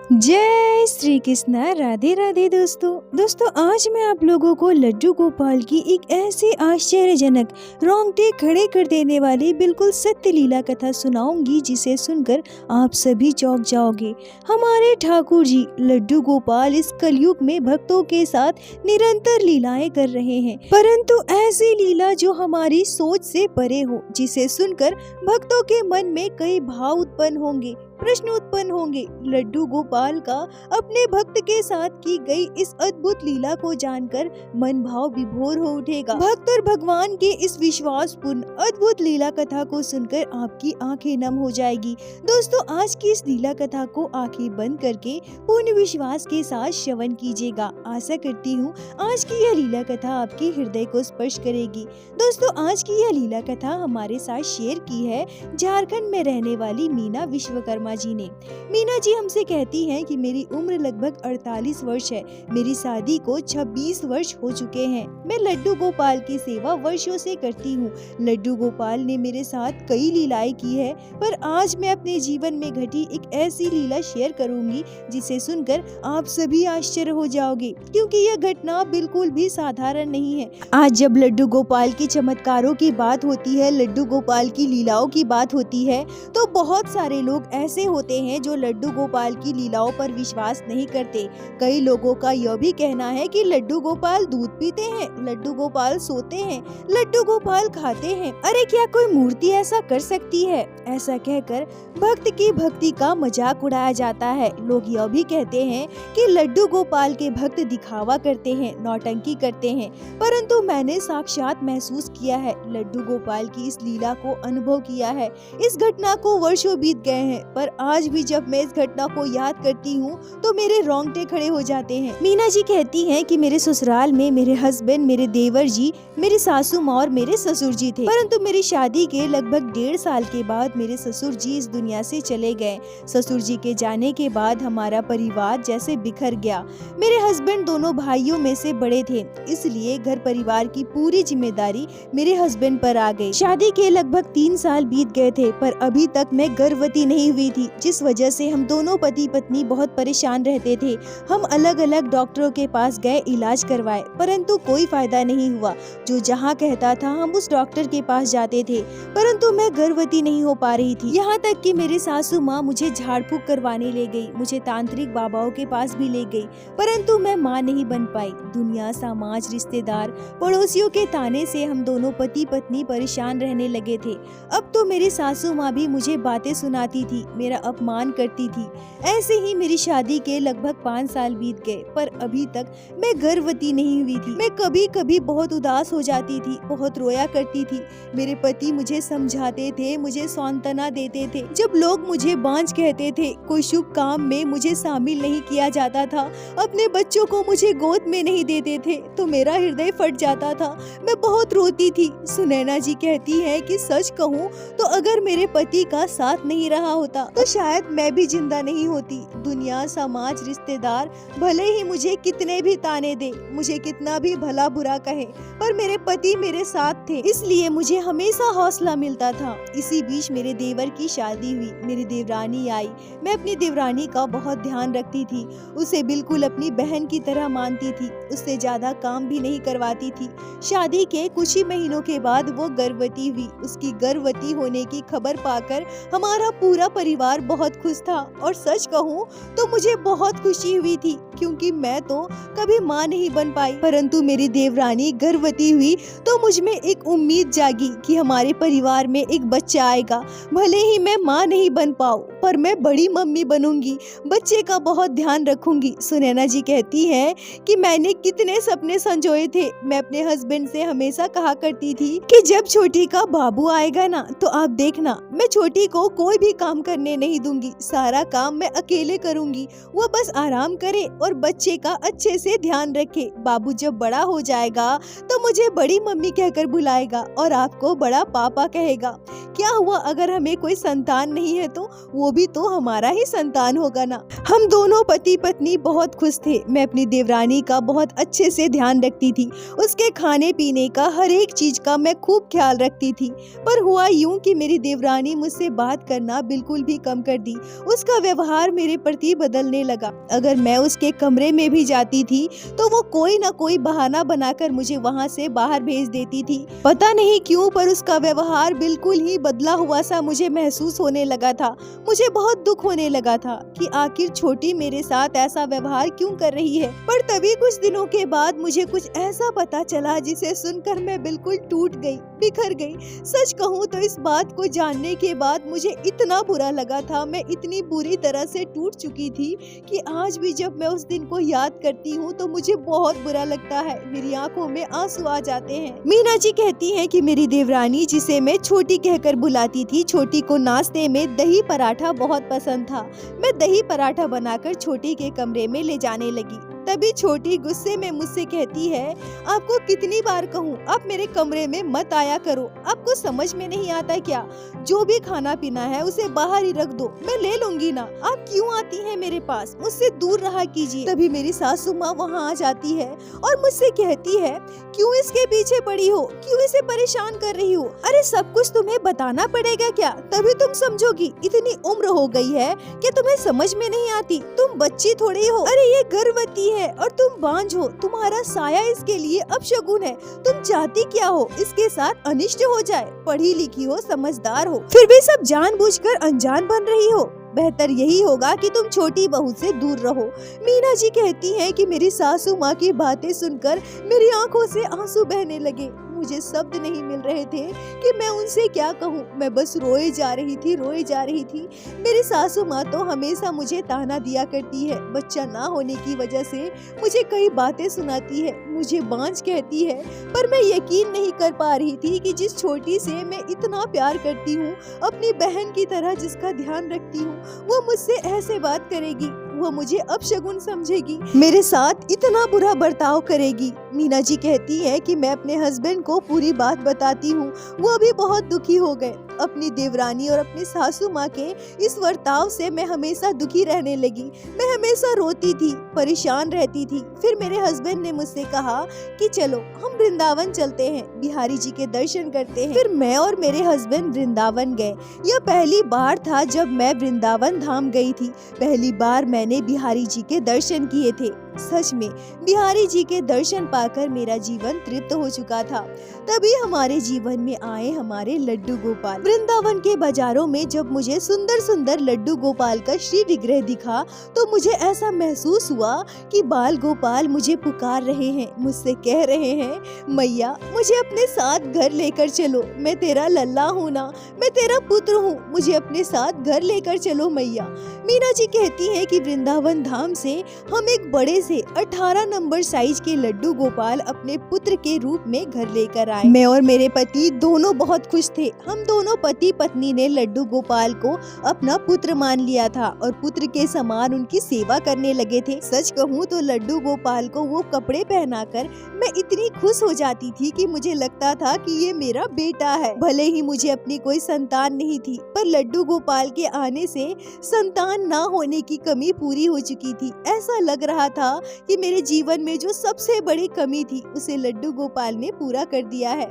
जय श्री कृष्ण। राधे राधे दोस्तों आज मैं आप लोगों को लड्डू गोपाल की एक ऐसी आश्चर्यजनक रोंगटे खड़े कर देने वाली बिल्कुल सत्य लीला कथा सुनाऊंगी जिसे सुनकर आप सभी चौंक जाओगे। हमारे ठाकुर जी लड्डू गोपाल इस कलयुग में भक्तों के साथ निरंतर लीलाएं कर रहे हैं, परंतु ऐसी लीला जो हमारी सोच से परे हो, जिसे सुनकर भक्तों के मन में कई भाव उत्पन्न होंगे, प्रश्न उत्पन्न होंगे। लड्डू गोपाल का अपने भक्त के साथ की गई इस अद्भुत लीला को जानकर मन भाव विभोर हो उठेगा। भक्त और भगवान के इस विश्वासपूर्ण अद्भुत लीला कथा को सुनकर आपकी आंखें नम हो जाएगी। दोस्तों आज की इस लीला कथा को आंखें बंद करके पूर्ण विश्वास के साथ श्रवण कीजिएगा। आशा करती हूँ आज की यह लीला कथा आपके हृदय को स्पर्श करेगी। दोस्तों आज की यह लीला कथा हमारे साथ शेयर की है झारखंड में रहने वाली मीना विश्वकर्मा जी ने। मीना जी हमसे कहती हैं कि मेरी उम्र लगभग 48 वर्ष है। मेरी शादी को 26 वर्ष हो चुके हैं। मैं लड्डू गोपाल की सेवा वर्षों से करती हूँ। लड्डू गोपाल ने मेरे साथ कई लीलाएं की है, पर आज मैं अपने जीवन में घटी एक ऐसी लीला शेयर करूंगी जिसे सुनकर आप सभी आश्चर्य हो जाओगे, क्योंकि यह घटना बिल्कुल भी साधारण नहीं है। आज जब लड्डू गोपाल के चमत्कारों की बात होती है, लड्डू गोपाल की लीलाओं की बात होती है, तो बहुत सारे लोग ऐसे होते हैं जो लड्डू गोपाल की लीलाओं पर विश्वास नहीं करते। कई लोगों का यह भी कहना है कि लड्डू गोपाल दूध पीते हैं, लड्डू गोपाल सोते हैं, लड्डू गोपाल खाते हैं। अरे क्या कोई मूर्ति ऐसा कर सकती है? ऐसा कहकर भक्त की भक्ति का मजाक उड़ाया जाता है। लोग यह भी कहते हैं कि लड्डू गोपाल के भक्त दिखावा करते हैं, नौटंकी करते हैं, परंतु मैंने साक्षात महसूस किया है, लड्डू गोपाल की इस लीला को अनुभव किया है। इस घटना को वर्षों बीत गए हैं, पर आज भी जब मैं इस घटना को याद करती हूँ तो मेरे रोंगटे खड़े हो जाते हैं। मीना जी कहती हैं कि मेरे ससुराल में मेरे हस्बैंड, मेरे देवर जी, मेरी सासू माँ और मेरे ससुर जी थे, परंतु मेरी शादी के लगभग 1.5 साल के बाद मेरे ससुर जी इस दुनिया से चले गए। ससुर जी के जाने के बाद हमारा परिवार जैसे बिखर गया। मेरे हस्बैंड दोनों भाइयों में से बड़े थे, इसलिए घर परिवार की पूरी जिम्मेदारी मेरे हस्बैंड पर आ गई। शादी के लगभग 3 साल बीत गए थे, पर अभी तक मैं गर्भवती नहीं हुई थी, जिस वजह से हम दोनों पति पत्नी बहुत परेशान रहते थे। हम अलग अलग डॉक्टरों के पास गए, इलाज करवाए, परंतु कोई फायदा नहीं हुआ। जो जहाँ कहता था हम उस डॉक्टर के पास जाते थे, परंतु मैं गर्भवती नहीं हो पा रही थी। यहाँ तक कि मेरी सासू माँ मुझे झाड़ फूक करवाने ले गई, मुझे तांत्रिक बाबाओं के पास भी ले गई, परंतु मैं माँ नहीं बन पाई। दुनिया, समाज, रिश्तेदार, पड़ोसियों के ताने से हम दोनों पति पत्नी परेशान रहने लगे थे। अब तो मेरी सासू माँ भी मुझे बातें सुनाती थी, मेरा अपमान करती थी। ऐसे ही मेरी शादी के लगभग 5 साल बीत गए, पर अभी तक मैं गर्भवती नहीं हुई थी। मैं कभी कभी बहुत उदास हो जाती थी, बहुत रोया करती थी। मेरे पति मुझे समझाते थे, मुझे सांत्वना देते थे। जब लोग मुझे बांझ कहते थे, कोई शुभ काम में मुझे शामिल नहीं किया जाता था, अपने बच्चों को मुझे गोद में नहीं देते थे, तो मेरा हृदय फट जाता था। मैं बहुत रोती थी। सुनैना जी कहती है कि सच कहूँ तो अगर मेरे पति का साथ नहीं रहा होता तो शायद मैं भी जिंदा नहीं होती। दुनिया, समाज, रिश्तेदार भले ही मुझे कितने भी ताने दे, मुझे कितना भी भला बुरा कहे, पर मेरे पति मेरे साथ थे, इसलिए मुझे हमेशा हौसला मिलता था। इसी बीच मेरे देवर की शादी हुई, मेरी देवरानी आई। मैं अपनी देवरानी का बहुत ध्यान रखती थी, उसे बिल्कुल अपनी बहन की तरह मानती थी, उससे ज्यादा काम भी नहीं करवाती थी। शादी के कुछ ही महीनों के बाद वो गर्भवती हुई। उसकी गर्भवती होने की खबर पाकर हमारा पूरा परिवार बहुत खुश था, और सच कहूँ तो मुझे बहुत खुशी हुई थी, क्योंकि मैं तो कभी माँ नहीं बन पाई। परंतु मेरी देवरानी गर्भवती हुई तो मुझ में एक उम्मीद जागी कि हमारे परिवार में एक बच्चा आएगा। भले ही मैं माँ नहीं बन पाऊँ, पर मैं बड़ी मम्मी बनूंगी, बच्चे का बहुत ध्यान रखूंगी। सुनैना जी कहती है कि मैंने कितने सपने संजोए थे। मैं अपने हस्बैंड से हमेशा कहा करती थी कि जब छोटी का बाबू आएगा ना, तो आप देखना मैं छोटी को कोई भी काम करने नहीं दूंगी, सारा काम मैं अकेले करूंगी, वो बस आराम करे और बच्चे का अच्छे से ध्यान रखे। बाबू जब बड़ा हो जाएगा तो मुझे बड़ी मम्मी कहकर बुलाएगा और आपको बड़ा पापा कहेगा। क्या हुआ अगर हमें कोई संतान नहीं है तो वो भी तो हमारा ही संतान होगा ना। हम दोनों पति पत्नी बहुत खुश थे। मैं अपनी देवरानी का बहुत अच्छे से ध्यान रखती थी, उसके खाने पीने का हर एक चीज का मैं खूब ख्याल रखती थी। पर हुआ यूं कि मेरी देवरानी मुझसे बात करना बिल्कुल भी कम कर दी। उसका व्यवहार मेरे प्रति बदलने लगा। अगर मैं उसके कमरे में भी जाती थी तो वो कोई ना कोई बहाना बनाकर मुझे वहाँ से बाहर भेज देती थी। पता नहीं क्यों पर उसका व्यवहार बिल्कुल ही बदला हुआ सा मुझे महसूस होने लगा था। मुझे बहुत दुख होने लगा था कि आखिर छोटी मेरे साथ ऐसा व्यवहार क्यों कर रही है। पर तभी कुछ दिनों के बाद मुझे कुछ ऐसा पता चला जिसे सुनकर मैं बिल्कुल टूट गई, बिखर गई। सच कहूँ तो इस बात को जानने के बाद मुझे इतना बुरा लगा था, मैं इतनी बुरी तरह से टूट चुकी थी कि आज भी जब मैं उस दिन को याद करती हूँ तो मुझे बहुत बुरा लगता है। मेरी आंखों में आंसू आ जाते हैं। मीना जी कहती हैं कि मेरी देवरानी, जिसे मैं छोटी कहकर बुलाती थी, छोटी को नाश्ते में दही पराठा बहुत पसंद था। मैं दही पराठा बनाकर छोटी के कमरे में ले जाने लगी। तभी छोटी गुस्से में मुझसे कहती है, आपको कितनी बार कहूँ आप मेरे कमरे में मत आया करो, आपको समझ में नहीं आता क्या? जो भी खाना पीना है उसे बाहर ही रख दो, मैं ले लूंगी ना। आप क्यों आती हैं मेरे पास? मुझसे दूर रहा कीजिए। तभी मेरी सासू माँ वहाँ आ जाती है और मुझसे कहती है, क्यों इसके पीछे पड़ी हो, क्यों इसे परेशान कर रही हो? अरे सब कुछ तुम्हें बताना पड़ेगा क्या? तभी तुम समझोगी। इतनी उम्र हो गई है कि तुम्हें समझ में नहीं आती, तुम बच्ची थोड़ी हो। अरे ये गर्भवती है और तुम बांझ हो, तुम्हारा साया इसके लिए अपशगुन है। तुम चाहती क्या हो? इसके साथ अनिष्ट हो जाए। पढ़ी लिखी हो, समझदार हो, फिर भी सब जानबूझकर अनजान बन रही हो। बेहतर यही होगा कि तुम छोटी बहू से दूर रहो। मीना जी कहती हैं कि मेरी सासू माँ की बातें सुनकर मेरी आंखों से आंसू बहने लगे। मुझे शब्द नहीं मिल रहे थे कि मैं उनसे क्या कहूँ। मैं बस रोए जा रही थी, रोए जा रही थी। मेरी सासू माँ तो हमेशा मुझे ताना दिया करती है। बच्चा ना होने की वजह से मुझे कई बातें सुनाती है, मुझे बांझ कहती है। पर मैं यकीन नहीं कर पा रही थी कि जिस छोटी से मैं इतना प्यार करती हूँ, अपनी बहन की तरह जिसका ध्यान रखती हूँ, वो मुझसे ऐसे बात करेगी, वो मुझे अपशगुन समझेगी, मेरे साथ इतना बुरा बर्ताव करेगी। मीना जी कहती है कि मैं अपने हस्बैंड को पूरी बात बताती हूँ। वो भी बहुत दुखी हो गए। अपनी देवरानी और अपनी सासू माँ के इस बर्ताव से मैं हमेशा दुखी रहने लगी। मैं हमेशा रोती थी, परेशान रहती थी। फिर मेरे हस्बैंड ने मुझसे कहा कि चलो हम वृंदावन चलते हैं, बिहारी जी के दर्शन करते हैं। फिर मैं और मेरे हस्बैंड वृंदावन गए। यह पहली बार था जब मैं वृंदावन धाम गई थी। पहली बार मैंने बिहारी जी के दर्शन किए थे। सच में बिहारी जी के दर्शन पाकर मेरा जीवन तृप्त हो चुका था। तभी हमारे जीवन में आए हमारे लड्डू गोपाल। वृंदावन के बाजारों में जब मुझे सुंदर सुंदर लड्डू गोपाल का श्री विग्रह दिखा तो मुझे ऐसा महसूस हुआ कि बाल गोपाल मुझे पुकार रहे हैं, मुझसे कह रहे हैं, मैया मुझे अपने साथ घर लेकर चलो, मैं तेरा लल्ला हूँ ना, मैं तेरा पुत्र हूँ, मुझे अपने साथ घर लेकर चलो मैया। मीना जी कहती है कि वृंदावन धाम से हम एक बड़े से 18 नंबर साइज के लड्डू गोपाल अपने पुत्र के रूप में घर लेकर आए। मैं और मेरे पति दोनों बहुत खुश थे। हम दोनों पति पत्नी ने लड्डू गोपाल को अपना पुत्र मान लिया था और पुत्र के समान उनकी सेवा करने लगे थे। सच कहूँ तो लड्डू गोपाल को वो कपड़े पहनाकर मैं इतनी खुश हो जाती थी कि मुझे लगता था कि ये मेरा बेटा है। भले ही मुझे अपनी कोई संतान नहीं थी, पर लड्डू गोपाल के आने से संतान ना होने की कमी पूरी हो चुकी थी। ऐसा लग रहा था कि मेरे जीवन में जो सबसे बड़ी कमी थी उसे लड्डू गोपाल ने पूरा कर दिया है।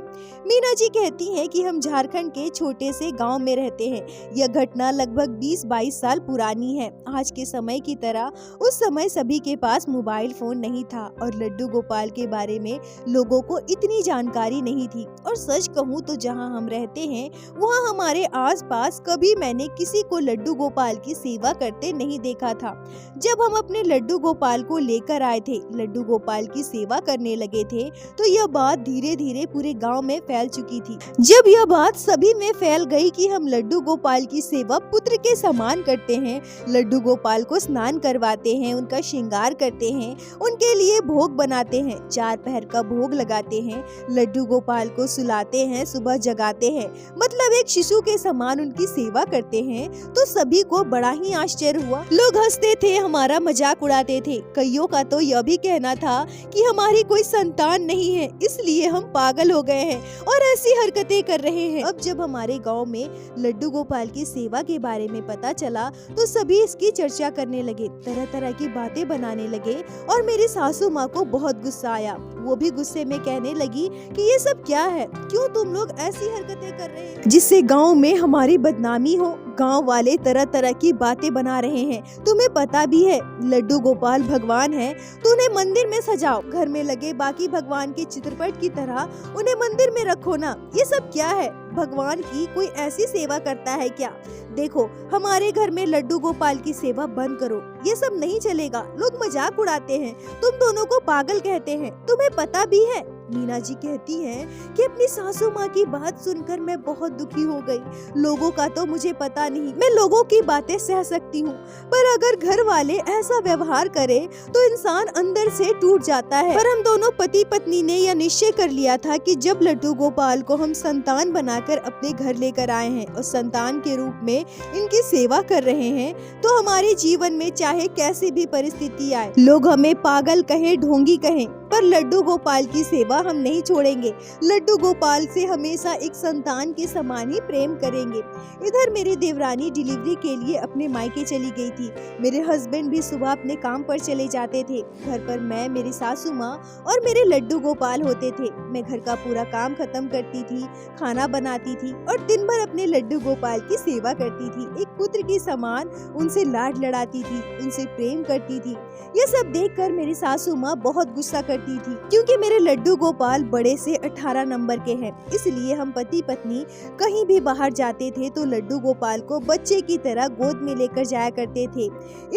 मीना जी कहती हैं कि हम झारखंड के छोटे से गांव में रहते हैं। यह घटना लगभग 20-22 साल पुरानी है। आज के समय की तरह उस समय सभी के पास मोबाइल फोन नहीं था और लड्डू गोपाल के बारे में लोगों को इतनी जानकारी नहीं थी। और सच कहूँ तो जहाँ हम रहते हैं वहाँ हमारे आसपास कभी मैंने किसी को लड्डू गोपाल की सेवा करते नहीं देखा था। जब हम अपने लड्डू गोपाल को लेकर आए थे, लड्डू गोपाल की सेवा करने लगे थे, तो यह बात धीरे धीरे पूरे गांव में फैल चुकी थी। जब यह बात सभी में फैल गई कि हम लड्डू गोपाल की सेवा पुत्र के समान करते हैं, लड्डू गोपाल को स्नान करवाते हैं, उनका श्रृंगार करते हैं, उनके लिए भोग बनाते हैं, 4 पहर का भोग लगाते हैं, लड्डू गोपाल को सुलाते हैं, सुबह जगाते हैं, मतलब एक शिशु के समान उनकी सेवा करते हैं, तो सभी को बड़ा ही आश्चर्य हुआ। लोग हंसते थे, हमारा मजाक उड़ाते थे। कईयों का तो यह भी कहना था कि हमारी कोई संतान नहीं है, इसलिए हम पागल हो गए हैं और ऐसी हरकतें कर रहे हैं। अब जब हमारे गांव में लड्डू गोपाल की सेवा के बारे में पता चला तो सभी इसकी चर्चा करने लगे, तरह तरह की बातें बनाने लगे और मेरी सासू माँ को बहुत गुस्सा आया। वो भी गुस्से में कहने लगी कि ये सब क्या है, क्यों तुम लोग ऐसी हरकतें कर रहे हैं जिससे गांव में हमारी बदनामी हो। गांव वाले तरह तरह की बातें बना रहे हैं। तुम्हें पता भी है लड्डू गोपाल भगवान है, तो उन्हें मंदिर में सजाओ, घर में लगे बाकी भगवान के चित्रपट की तरह उन्हें मंदिर में रखो ना। ये सब क्या है, भगवान की कोई ऐसी सेवा करता है क्या? देखो हमारे घर में लड्डू गोपाल की सेवा बंद करो, ये सब नहीं चलेगा। लोग मजाक उड़ाते हैं, तुम दोनों को पागल कहते हैं, तुम्हें पता भी है। मीना जी कहती हैं कि अपनी सासू माँ की बात सुनकर मैं बहुत दुखी हो गई। लोगों का तो मुझे पता नहीं, मैं लोगों की बातें सह सकती हूँ, पर अगर घर वाले ऐसा व्यवहार करे तो इंसान अंदर से टूट जाता है। पर हम दोनों पति पत्नी ने यह निश्चय कर लिया था कि जब लड्डू गोपाल को हम संतान बनाकर अपने घर लेकर आए हैं और संतान के रूप में इनकी सेवा कर रहे हैं, तो हमारे जीवन में चाहे कैसी भी परिस्थिति आए, लोग हमें पागल कहें, ढोंगी कहें, पर लड्डू गोपाल की सेवा हम नहीं छोड़ेंगे। लड्डू गोपाल से हमेशा एक संतान के समान ही प्रेम करेंगे। इधर मेरी देवरानी डिलीवरी के लिए अपने मायके चली गई थी। मेरे हस्बैंड भी सुबह अपने काम पर चले जाते थे। घर पर मैं, मेरी सासू माँ और मेरे लड्डू गोपाल होते थे। मैं घर का पूरा काम खत्म करती थी, खाना बनाती थी और दिन भर अपने लड्डू गोपाल की सेवा करती थी। एक पुत्र की समान उनसे लाड लड़ाती थी, उनसे प्रेम करती थी। ये सब देखकर मेरी सासू माँ बहुत गुस्सा करती थी, क्योंकि मेरे लड्डू गोपाल बड़े से 18 नंबर के हैं। इसलिए हम पति पत्नी कहीं भी बाहर जाते थे तो लड्डू गोपाल को बच्चे की तरह गोद में लेकर जाया करते थे।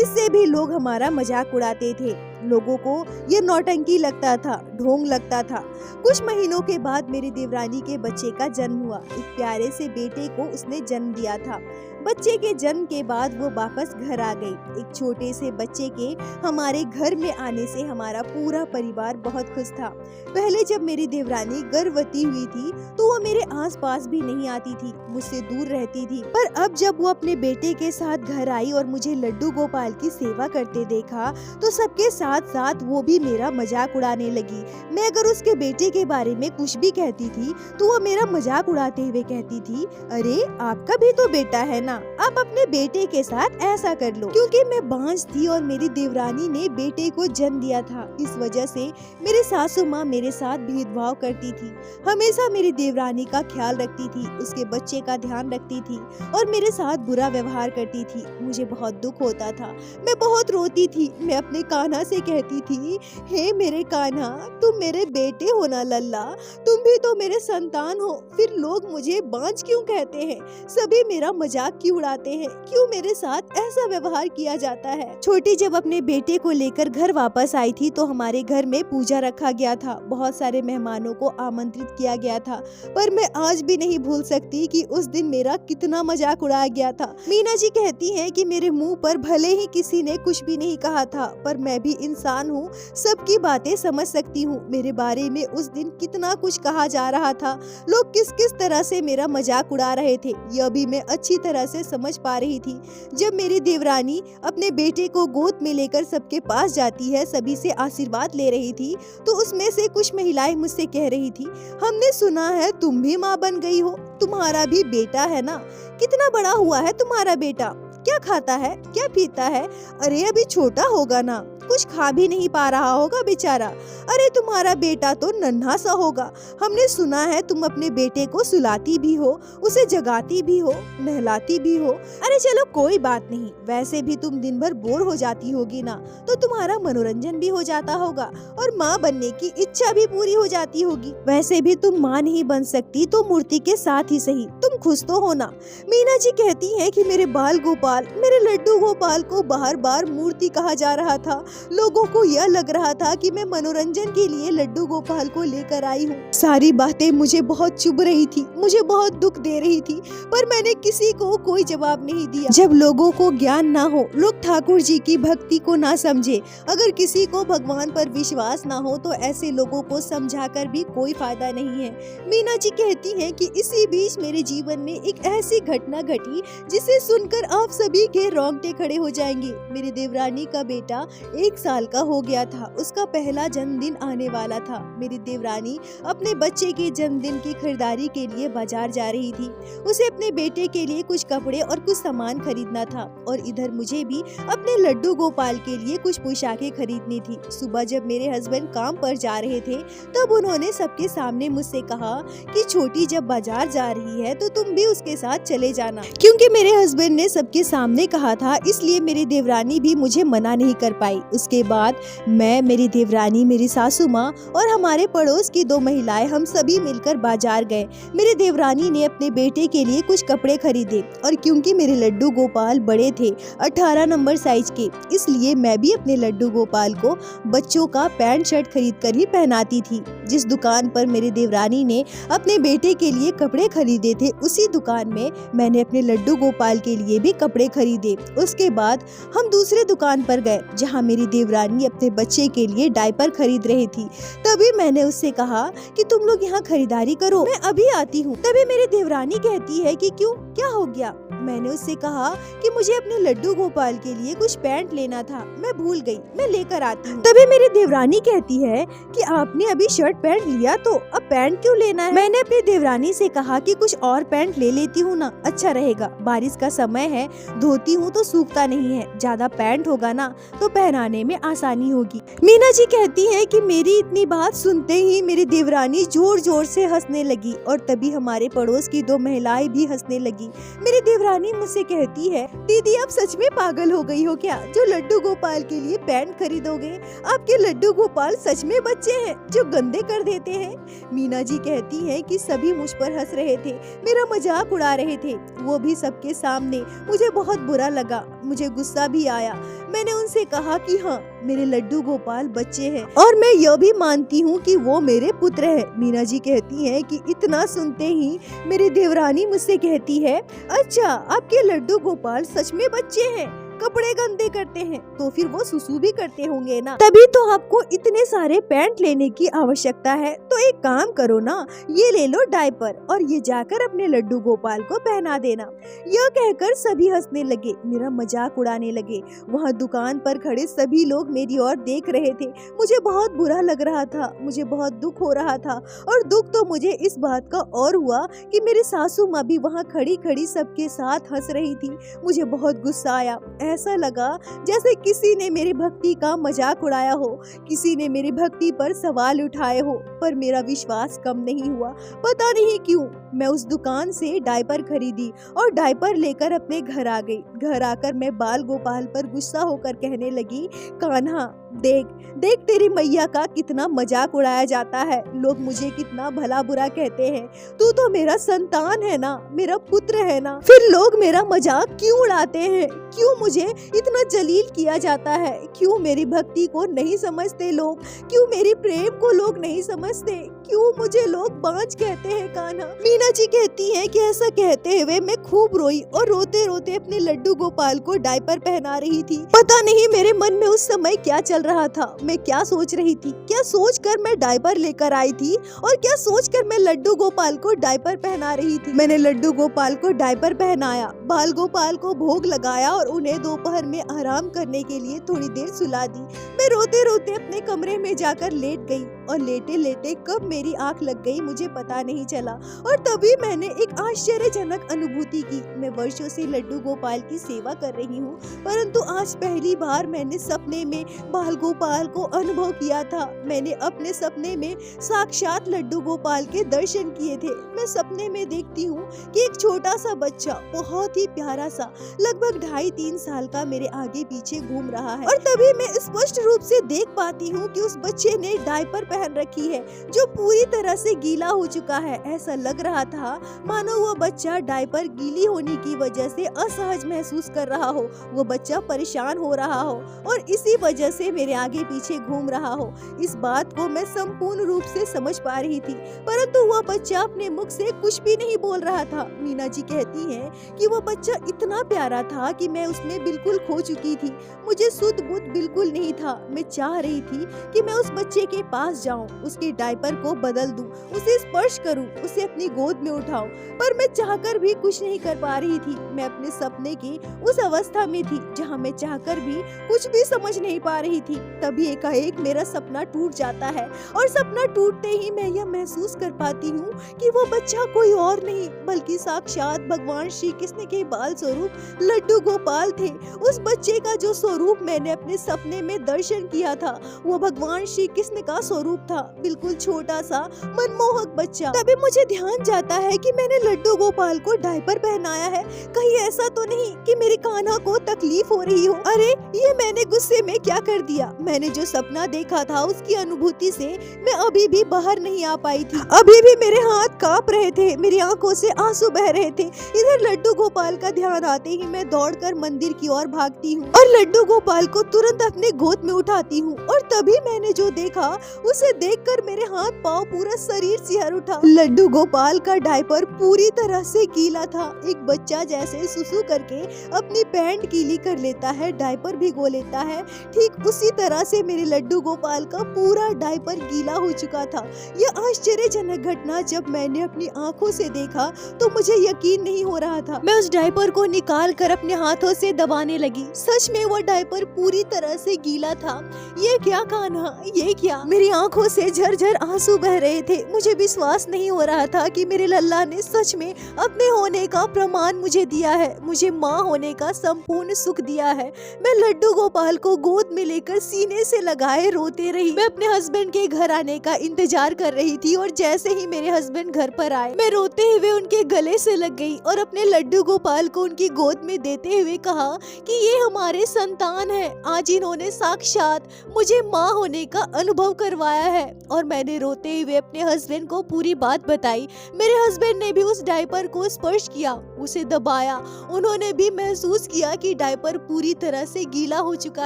इससे भी लोग हमारा मजाक उड़ाते थे। लोगों को ये नौटंकी लगता था, ढोंग लगता था। कुछ महीनों के बाद मेरी देवरानी के बच्चे का जन्म हुआ। एक प्यारे से बेटे को उसने जन्म दिया था। बच्चे के जन्म के बाद वो वापस घर आ गई। एक छोटे से बच्चे के हमारे घर में आने से हमारा पूरा परिवार बहुत खुश था। पहले जब मेरी देवरानी गर्भवती हुई थी तो वो मेरे आसपास भी नहीं आती थी, मुझसे दूर रहती थी। पर अब जब वो अपने बेटे के साथ घर आई और मुझे लड्डू गोपाल की सेवा करते देखा तो सबके साथ साथ वो भी मेरा मजाक उड़ाने लगी। मैं अगर उसके बेटे के बारे में कुछ भी कहती थी तो वो मेरा मजाक उड़ाते हुए कहती थी, अरे आपका भी तो बेटा है ना, आप अपने बेटे के साथ ऐसा कर लो। क्योंकि मैं बांझ थी और मेरी देवरानी ने बेटे को जन्म दिया था, इस वजह से मेरी सासू माँ मेरे साथ भेदभाव करती थी। हमेशा मेरी देवरानी का ख्याल रखती थी, उसके बच्चे का ध्यान रखती थी और मेरे साथ बुरा व्यवहार करती थी। मुझे बहुत दुख होता था, मैं बहुत रोती थी। मैं अपने कान्हा से कहती थी, हे मेरे कान्हा, तुम मेरे बेटे हो ना लल्ला, तुम भी तो मेरे संतान हो, फिर लोग मुझे बांझ क्यों कहते हैं? सभी मेरा मजाक क्यों उड़ाते हैं? क्यों मेरे साथ ऐसा व्यवहार किया जाता है? छोटी जब अपने बेटे को लेकर घर वापस आई थी तो हमारे घर में पूजा रखा गया था। बहुत सारे मेहमानों को आमंत्रित किया गया था, पर मैं आज भी नहीं भूल सकती कि उस दिन मेरा कितना मजाक उड़ाया गया था। मीना जी कहती हैं कि मेरे मुंह पर भले ही किसी ने कुछ भी नहीं कहा था, पर मैं भी इंसान हूँ, सबकी बातें समझ सकती हूँ। मेरे बारे में उस दिन कितना कुछ कहा जा रहा था, लोग किस किस तरह से मेरा मजाक उड़ा रहे थे, यह भी मैं अच्छी तरह से समझ पा रही थी। जब मेरी देवरानी अपने बेटे को गोद में लेकर सबके पास जाती है, सभी से आशीर्वाद ले रही थी, तो उसमें से कुछ महिलाएं मुझसे कह रही थी, हमने सुना है तुम भी माँ बन गई हो, तुम्हारा भी बेटा है ना, कितना बड़ा हुआ है तुम्हारा बेटा, क्या खाता है, क्या पीता है? अरे अभी छोटा होगा ना, कुछ खा भी नहीं पा रहा होगा बेचारा। अरे तुम्हारा बेटा तो नन्हा सा होगा, हमने सुना है तुम अपने बेटे को सुलाती भी हो, उसे जगाती भी हो, नहलाती भी हो। अरे चलो कोई बात नहीं, वैसे भी तुम दिन भर बोर हो जाती होगी ना, तो तुम्हारा मनोरंजन भी हो जाता होगा और माँ बनने की इच्छा भी पूरी हो जाती होगी। वैसे भी तुम माँ नहीं बन सकती तो मूर्ति के साथ ही सही, तुम खुश तो हो ना। मीना जी कहती है कि मेरे बाल गोपाल, मेरे लड्डू गोपाल को बार बार मूर्ति कहा जा रहा था। लोगों को यह लग रहा था कि मैं मनोरंजन के लिए लड्डू गोपाल को लेकर आई हूँ। सारी बातें मुझे बहुत चुभ रही थी, मुझे बहुत दुख दे रही थी, पर मैंने किसी को कोई जवाब नहीं दिया। जब लोगों को ज्ञान ना हो, लोग ठाकुर जी की भक्ति को ना समझे, अगर किसी को भगवान पर विश्वास ना हो, तो ऐसे लोगों को समझाकर भी कोई फायदा नहीं है। मीना जी कहती हैं कि इसी बीच मेरे जीवन में एक ऐसी घटना घटी जिसे सुनकर आप सभी के रोंगटे खड़े हो जाएंगे। मेरी देवरानी का बेटा एक 1 साल का हो गया था। उसका पहला जन्मदिन आने वाला था। मेरी देवरानी अपने बच्चे के जन्मदिन की खरीदारी के लिए बाजार जा रही थी। उसे अपने बेटे के लिए कुछ कपड़े और कुछ सामान खरीदना था और इधर मुझे भी अपने लड्डू गोपाल के लिए कुछ पोशाकें खरीदनी थी। सुबह जब मेरे हस्बैंड काम पर जा रहे थे तब उन्होंने सबके सामने मुझसे कहा कि छोटी जब बाजार जा रही है तो तुम भी उसके साथ चले जाना। क्योंकि मेरे हस्बैंड ने सबके सामने कहा था इसलिए मेरी देवरानी भी मुझे मना नहीं कर पाई। उसके बाद मैं, मेरी देवरानी, मेरी सासू माँ और हमारे पड़ोस की 2 महिलाएं हम सभी मिलकर बाजार गए। मेरी देवरानी ने अपने बेटे के लिए कुछ कपड़े खरीदे और क्योंकि मेरे लड्डू गोपाल बड़े थे 18 नंबर साइज के, इसलिए मैं भी अपने लड्डू गोपाल को बच्चों का पैंट शर्ट खरीद कर ही पहनाती थी। जिस दुकान पर मेरी देवरानी ने अपने बेटे के लिए कपड़े खरीदे थे उसी दुकान में मैंने अपने लड्डू गोपाल के लिए भी कपड़े खरीदे। उसके बाद हम दूसरे दुकान पर गए जहां मेरी देवरानी अपने बच्चे के लिए डायपर खरीद रही थी। तभी मैंने उससे कहा कि तुम लोग यहाँ खरीदारी करो, मैं अभी आती हूँ। तभी मेरी देवरानी कहती है कि क्यों, क्या हो गया? मैंने उससे कहा कि मुझे अपने लड्डू गोपाल के लिए कुछ पैंट लेना था, मैं भूल गई, मैं लेकर आती हूँ। तभी मेरी देवरानी कहती है कि आपने अभी शर्ट पैंट लिया तो अब पैंट क्यों लेना है? मैंने अपनी देवरानी से कहा कि कुछ और पैंट ले लेती हूँ ना, अच्छा रहेगा, बारिश का समय है, धोती हूँ तो सूखता नहीं है, ज्यादा पैंट होगा ना तो पहनाने में आसानी होगी। मीना जी कहती है कि मेरी इतनी बात सुनते ही मेरी देवरानी जोर जोर से हंसने लगी और तभी हमारे पड़ोस की 2 महिलाएं भी हंसने लगी। मेरी देवरानी मुझसे कहती है, दीदी आप सच में पागल हो गई हो क्या, जो लड्डू गोपाल के लिए पैंट खरीदोगे? आपके लड्डू गोपाल सच में बच्चे हैं जो गंदे कर देते हैं। मीना जी कहती है कि सभी मुझ पर हंस रहे थे, मेरा मजाक उड़ा रहे थे, वो भी सबके सामने। मुझे बहुत बुरा लगा, मुझे गुस्सा भी आया। मैंने उनसे कहा कि हाँ, मेरे लड्डू गोपाल बच्चे हैं और मैं यह भी मानती हूँ कि वो मेरे पुत्र हैं। मीना जी कहती है कि इतना सुनते ही मेरी देवरानी मुझसे कहती है, अच्छा आपके लड्डू गोपाल सच में बच्चे हैं, कपड़े गंदे करते हैं तो फिर वो सुसु भी करते होंगे ना, तभी तो आपको इतने सारे पैंट लेने की आवश्यकता है। तो एक काम करो ना, ये ले लो डायपर और ये जाकर अपने लड्डू गोपाल को पहना देना। यह कहकर सभी हंसने लगे, मेरा मजाक उड़ाने लगे। वहाँ दुकान पर खड़े सभी लोग मेरी ओर देख रहे थे। मुझे बहुत बुरा लग रहा था, मुझे बहुत दुख हो रहा था और दुख तो मुझे इस बात का और हुआ कि मेरी सासू माँ भी वहाँ खड़ी खड़ी सबके साथ हंस रही थी। मुझे बहुत गुस्सा आया, ऐसा लगा जैसे किसी ने मेरी भक्ति का मजाक उड़ाया हो, किसी ने मेरी भक्ति पर सवाल उठाए हो, पर मेरा विश्वास कम नहीं हुआ। पता नहीं क्यों मैं उस दुकान से डायपर खरीदी और डायपर लेकर अपने घर आ गई। घर आकर मैं बाल गोपाल पर गुस्सा होकर कहने लगी, कान्हा देख देख तेरी मैया का कितना मजाक उड़ाया जाता है, लोग मुझे कितना भला बुरा कहते हैं, तू तो मेरा संतान है ना, मेरा पुत्र है ना, फिर लोग मेरा मजाक क्यों उड़ाते हैं? क्यों मुझे इतना जलील किया जाता है? क्यों मेरी भक्ति को नहीं समझते लोग? क्यों मेरी प्रेम को लोग नहीं समझते? क्यों मुझे लोग बांझ कहते हैं कान्हा? मीना जी कहती है कि ऐसा कहते हुए मैं खूब रोई और रोते रोते अपने लड्डू गोपाल को डायपर पहना रही थी। पता नहीं मेरे मन में उस समय क्या चल रहा था, मैं क्या सोच रही थी, क्या सोचकर मैं डायपर लेकर आई थी और क्या सोचकर मैं लड्डू गोपाल को डायपर पहना रही थी। मैंने लड्डू गोपाल को डायपर पहनाया, बाल गोपाल को भोग लगाया और उन्हें दोपहर में आराम करने के लिए थोड़ी देर सुला दी। मैं रोते रोते अपने कमरे में जाकर लेट गई और लेटे लेटे कब मेरी आंख लग गई मुझे पता नहीं चला और तभी मैंने एक आश्चर्यजनक अनुभूति की। मैं वर्षों से लड्डू गोपाल की सेवा कर रही हूँ, परंतु आज पहली बार मैंने सपने में बाल गोपाल को अनुभव किया था। मैंने अपने सपने में साक्षात लड्डू गोपाल के दर्शन किए थे। मैं सपने में देखती हूँ कि एक छोटा सा बच्चा बहुत ही प्यारा सा लगभग 2.5-3 साल का मेरे आगे पीछे घूम रहा है और तभी मैं स्पष्ट रूप से देख पाती हूँ कि उस बच्चे ने डायपर पहन रखी है जो पूरी तरह से गीला हो चुका है। ऐसा लग रहा था मानो वो बच्चा डायपर गीली होने की वजह से असहज महसूस कर रहा हो, वो बच्चा परेशान हो रहा हो और इसी वजह से मेरे आगे पीछे घूम रहा हो। इस बात को मैं संपूर्ण रूप से समझ पा रही थी, परंतु वह बच्चा अपने मुख से कुछ भी नहीं बोल रहा था। मीना जी कहती है कि वह बच्चा इतना प्यारा था कि मैं उसमें बिल्कुल खो चुकी थी। मुझे सुध बुध बिल्कुल नहीं था। मैं चाह रही थी कि मैं उस बच्चे के पास पास जाऊं, उसके डायपर को बदल दूं, उसे स्पर्श करूं, उसे अपनी गोद में उठाऊं, पर मैं चाहकर भी कुछ नहीं कर पा रही थी। मैं अपने सपने की उस अवस्था में थी जहां मैं चाहकर भी कुछ भी समझ नहीं पा रही थी। तभी एकाएक मेरा सपना टूट जाता है और सपना टूटते ही मैं यह महसूस कर पाती हूँ कि वो बच्चा कोई और नहीं बल्कि साक्षात भगवान श्री कृष्ण के बाल स्वरूप लड्डू गोपाल थे। उस बच्चे का जो स्वरूप मैंने अपने सपने में दर्शन किया था वो भगवान श्री कृष्ण का स्वरूप था, बिल्कुल छोटा सा मनमोहक बच्चा। तभी मुझे ध्यान जाता है कि मैंने लड्डू गोपाल को डायपर पहनाया है, कहीं ऐसा तो नहीं कि मेरी कान्हा को तकलीफ हो रही हो। अरे ये मैंने गुस्से में क्या कर दिया। मैंने जो सपना देखा था उसकी अनुभूति से मैं अभी भी बाहर नहीं आ पाई थी। अभी भी मेरे हाथ कांप रहे थे, मेरी आंखों से आंसू बह रहे थे। इधर लड्डू गोपाल का ध्यान आते ही मैं दौड़कर मंदिर की ओर भागती हूँ और लड्डू गोपाल को तुरंत अपने गोद में उठाती हूँ। और तभी मैंने जो देखा उसे देखकर मेरे हाथ पाँव पूरा शरीर सिहर उठा। लड्डू गोपाल का डायपर पूरी तरह से गीला था। एक बच्चा जैसे सुसु करके अपनी पैंट गीली कर लेता है, डायपर भिगो लेता है, ठीक उसी तरह से मेरे लड्डू गोपाल का पूरा डायपर गीला हो चुका था। यह आश्चर्यजनक घटना जब मैंने अपनी आंखों से देखा तो मुझे यकीन नहीं हो रहा था। मैं उस डायपर को निकाल कर अपने हाथों से दबाने लगी। सच में वो डायपर पूरी तरह से गीला था। ये क्या कान्हा, ये क्या? मेरी आंखों से झरझर आंसू बह रहे थे। मुझे विश्वास नहीं हो रहा था कि मेरे लल्ला ने सच में अपने होने का प्रमाण मुझे दिया है, मुझे माँ होने का संपूर्ण सुख दिया है। मैं लड्डू गोपाल को गोद में लेकर सीने से लगाए रोते रही। मैं अपने हस्बैंड के घर आने का इंतजार कर रही थी और जैसे ही मेरे हस्बैंड घर पर आए मैं रोते हुए उनके गले से लग गई और अपने लड्डू गोपाल को उनकी गोद में देते हुए कहा कि ये हमारे संतान है। आज इन्होंने साक्षात मुझे माँ होने का अनुभव करवाया है। और मैंने रोते हुए अपने हस्बैंड को पूरी बात बताई। मेरे हस्बैंड ने भी उस डायपर को स्पर्श किया, उसे दबाया। उन्होंने भी महसूस किया कि डायपर पूरी तरह से गीला हो चुका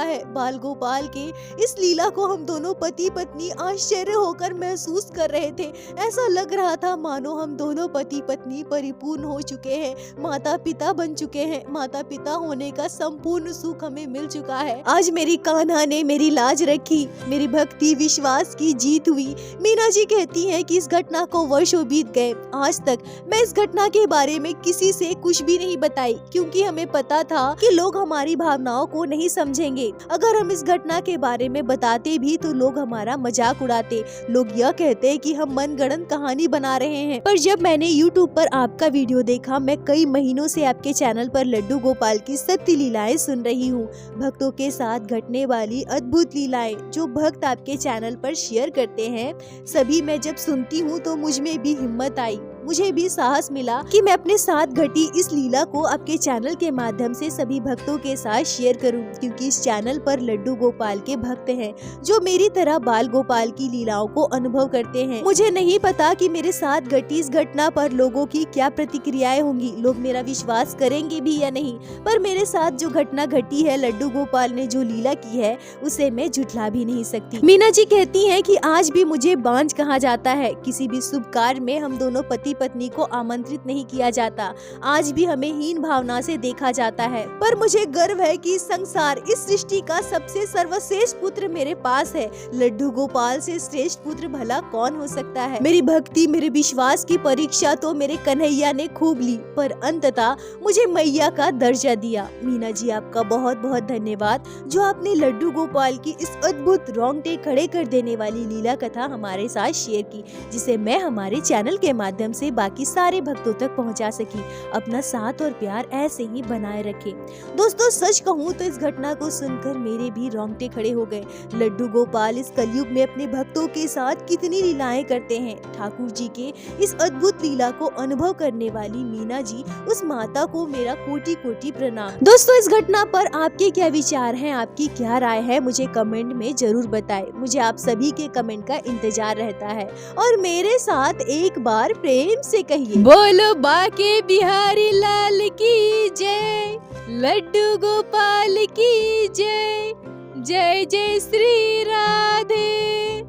है। बाल गोपाल के इस लीला को हम दोनों पति पत्नी आश्चर्य होकर महसूस कर रहे थे। ऐसा लग रहा था मानो हम दोनों पति पत्नी परिपूर्ण हो चुके हैं, माता पिता बन चुके हैं। माता पिता होने का संपूर्ण सुख हमें मिल चुका है। आज मेरी कान्हा ने मेरी लाज रखी, मेरी भक्ति विश्वास की जीत हुई। मीना जी कहती हैं कि इस घटना को वर्षों बीत गए, आज तक मैं इस घटना के बारे में किसी से कुछ भी नहीं बताई, क्योंकि हमें पता था कि लोग हमारी भावनाओं को नहीं समझेंगे। अगर हम इस घटना के बारे में बताते भी तो लोग हमारा मजाक उड़ाते। लोग यह कहते कि हम मनगढ़ंत कहानी बना रहे हैं। पर जब मैंने YouTube पर आपका वीडियो देखा, मैं कई महीनों से आपके चैनल पर लड्डू गोपाल की सत्य लीलाएं सुन रही हूँ। भक्तों के साथ घटने वाली अद्भुत लीलाएं जो भक्त आपके चैनल पर शेयर करते हैं, सभी मैं जब सुनती हूँ तो मुझ में भी हिम्मत आई, मुझे भी साहस मिला कि मैं अपने साथ घटी इस लीला को आपके चैनल के माध्यम से सभी भक्तों के साथ शेयर करूं, क्योंकि इस चैनल पर लड्डू गोपाल के भक्त हैं जो मेरी तरह बाल गोपाल की लीलाओं को अनुभव करते हैं। मुझे नहीं पता कि मेरे साथ घटी इस घटना पर लोगों की क्या प्रतिक्रियाएं होंगी, लोग मेरा विश्वास करेंगे भी या नहीं, पर मेरे साथ जो घटना घटी है, लड्डू गोपाल ने जो लीला की है, उसे मैं झुठला भी नहीं सकती। मीना जी कहती है कि आज भी मुझे बांझ कहा जाता है। किसी भी शुभ कार्य में हम दोनों पति पत्नी को आमंत्रित नहीं किया जाता। आज भी हमें हीन भावना से देखा जाता है, पर मुझे गर्व है कि संसार, इस सृष्टि का सबसे सर्वश्रेष्ठ पुत्र मेरे पास है। लड्डू गोपाल से श्रेष्ठ पुत्र भला कौन हो सकता है। मेरी भक्ति, मेरे विश्वास की परीक्षा तो मेरे कन्हैया ने खूब ली, पर अंततः मुझे मैया का दर्जा दिया। मीना जी, आपका बहुत बहुत धन्यवाद जो आपने लड्डू गोपाल की इस अद्भुत रोंगटे खड़े कर देने वाली लीला कथा हमारे साथ शेयर की, जिसे मैं हमारे चैनल के माध्यम से बाकी सारे भक्तों तक पहुंचा सकी। अपना साथ और प्यार ऐसे ही बनाए रखें। दोस्तों, सच कहूँ तो इस घटना को सुनकर मेरे भी रोंगटे खड़े हो गए। लड्डू गोपाल इस कलयुग में अपने भक्तों के साथ कितनी लीलाएं करते हैं। ठाकुर जी के इस अद्भुत लीला को अनुभव करने वाली मीना जी, उस माता को मेरा कोटि कोटि प्रणाम। दोस्तों, इस घटना पर आपके क्या विचार हैं, आपकी क्या राय है, मुझे कमेंट में जरूर बताएं। मुझे आप सभी के कमेंट का इंतजार रहता है और मेरे साथ एक बार प्रेम से कहिए, बोलो बाके बिहारी लाल की जय, लड्डू गोपाल की जय, जय जय श्री राधे।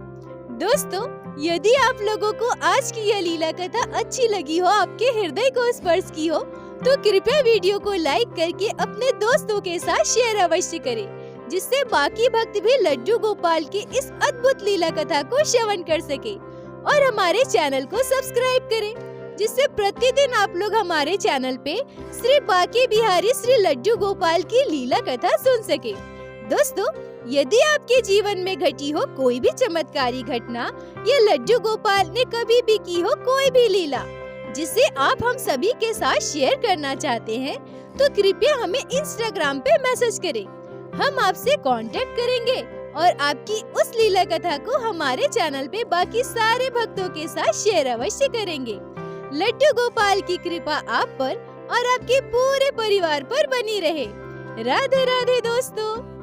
दोस्तों, यदि आप लोगों को आज की यह लीला कथा अच्छी लगी हो, आपके हृदय को स्पर्श की हो, तो कृपया वीडियो को लाइक करके अपने दोस्तों के साथ शेयर अवश्य करें। जिससे बाकी भक्त भी लड्डू गोपाल की इस अद्भुत लीला कथा को श्रवण कर सके। और हमारे चैनल को सब्सक्राइब करें, जिससे प्रतिदिन आप लोग हमारे चैनल पे श्री बांके बिहारी श्री लड्डू गोपाल की लीला कथा सुन सके। दोस्तों, यदि आपके जीवन में घटी हो कोई भी चमत्कारी घटना या लड्डू गोपाल ने कभी भी की हो कोई भी लीला जिसे आप हम सभी के साथ शेयर करना चाहते हैं, तो कृपया हमें इंस्टाग्राम पे मैसेज करें। हम आपसे कांटेक्ट करेंगे और आपकी उस लीला कथा को हमारे चैनल पे बाकी सारे भक्तों के साथ शेयर अवश्य करेंगे। लड्डू गोपाल की कृपा आप पर और आपके पूरे परिवार पर बनी रहे। राधे राधे दोस्तों।